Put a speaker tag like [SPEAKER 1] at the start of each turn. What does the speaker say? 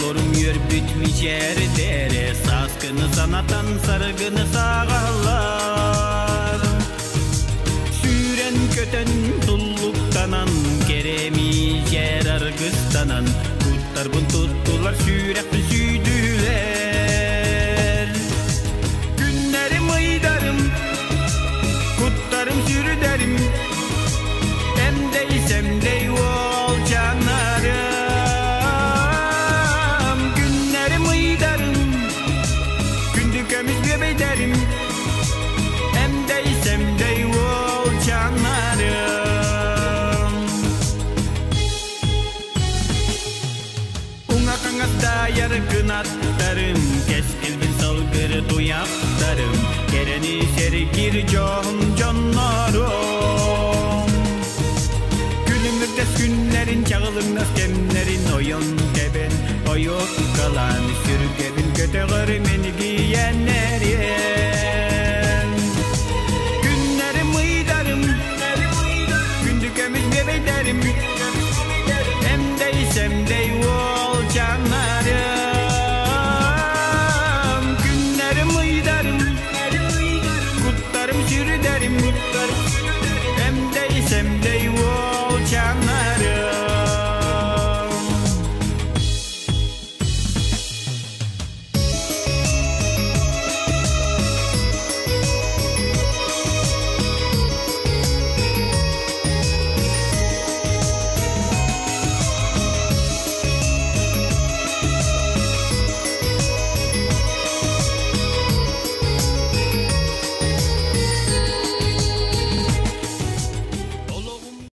[SPEAKER 1] Sorum yör bitmiş yerdere, saskını sanatan sargını sağalar. Süren köten tulluktanan, keremiz yer argıstanan, kutlar bun tuttular sürekli süydüler. Günlerim aydarım, kutlarım sürüderim, hem deysem dey ol canlarım. Günlerim aydarım, gündükemiz bebeyderim, hem deysem dey ol canlarım. Unga kangatda yargın atlarım, keskilgin salgırı duyaklarım, kereni sergir johum canlarım. Günümüzdes günlerin çağılırnas kemlerin oyun teben, oyuk kalan sürgevin köteğiri meni giyenlerin. Günlerim uydarım, gündükemiz bebeylerim, hem deysem dey ol canlarım. Günlerim uydarım, kutlarım sürüderim,